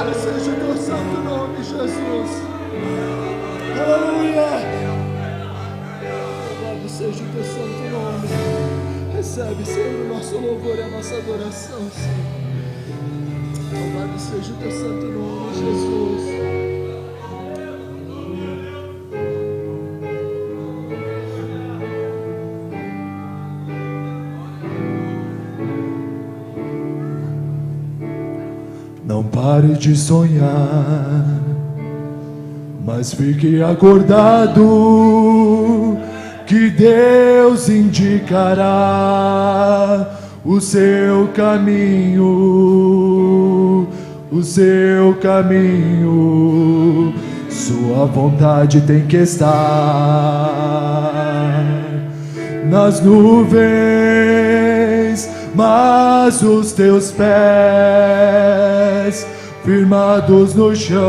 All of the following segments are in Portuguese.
Louvado seja o teu santo nome, Jesus. Aleluia. Louvado seja o teu santo nome. Recebe, Senhor, o nosso louvor e a nossa adoração, Senhor. Louvado seja o teu santo nome, Jesus. Não pare de sonhar, mas fique acordado, que Deus indicará o seu caminho, Sua vontade tem que estar nas nuvens, mas os teus pés firmados no chão,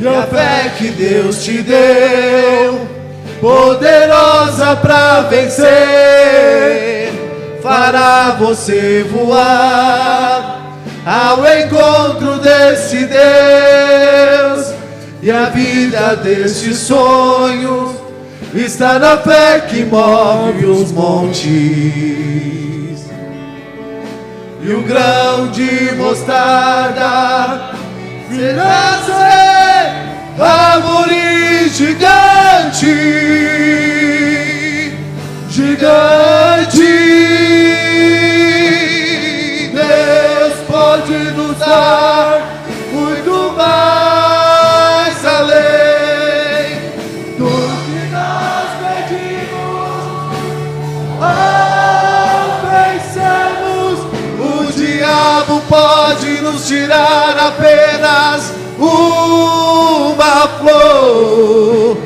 E a fé que Deus te deu, poderosa pra vencer, fará você voar ao encontro desse Deus. E a vida deste sonho está na fé que move os montes. E o grão de mostarda será ser árvore gigante, Deus pode nos dar muito mais além do que nós pedimos ou pensamos. O diabo pode nos tirar apenas uma flor,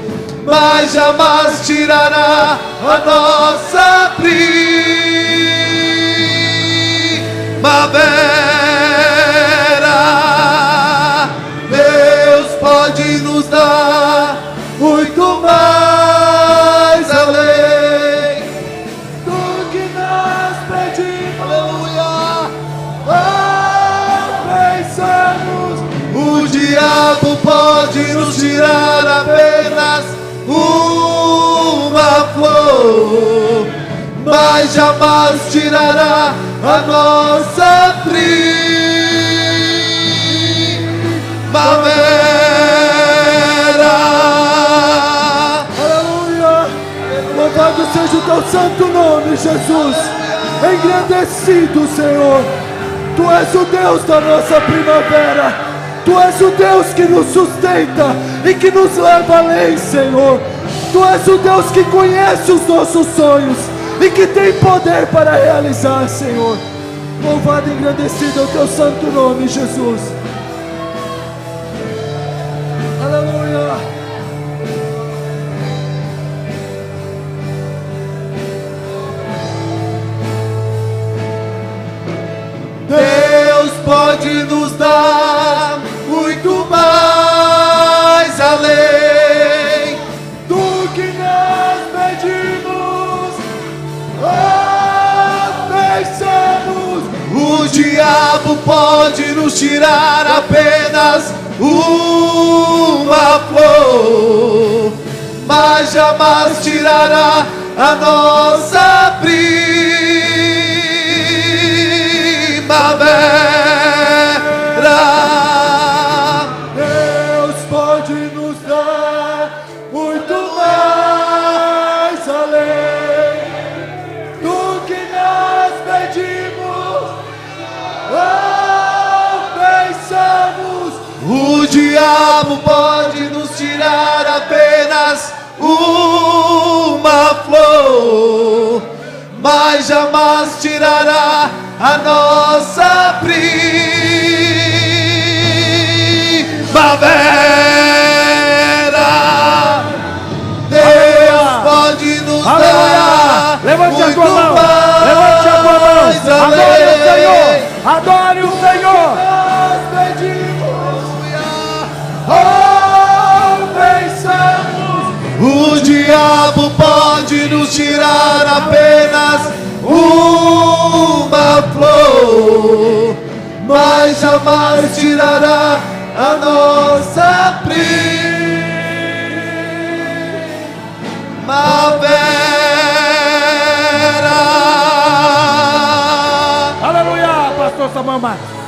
mas jamais tirará a nossa primavera. Deus pode nos dar muito mais além do que nós pedimos. Aleluia! Pensamos. O diabo pode nos tirar apenas uma flor, mas jamais tirará a nossa primavera. Aleluia! Louvado seja o teu santo nome, Jesus. Engrandecido, Senhor. Tu és o Deus da nossa primavera. Tu és o Deus que nos sustenta e que nos leva além, Senhor. Tu és o Deus que conhece os nossos sonhos e que tem poder para realizar, Senhor. Louvado e engrandecido é o teu santo nome, Jesus. Aleluia. Deus pode nos dar muito mais além do que nós pedimos ou pensamos. O diabo pode nos tirar apenas uma flor, mas jamais tirará a nossa primavera. Deus pode nos dar muito mais além do que nós pedimos ou pensamos. O diabo pode nos tirar apenas uma flor, mas jamais tirará a nossa primavera. Deus pode nos dar. Levante a tua mão, levante a tua mão. Adore o Senhor, adore o Senhor. Nós pedimos, pensamos. O diabo pode nos tirar apenas mas jamais tirará a nossa primavera. Aleluia, pastor Samuel Marques.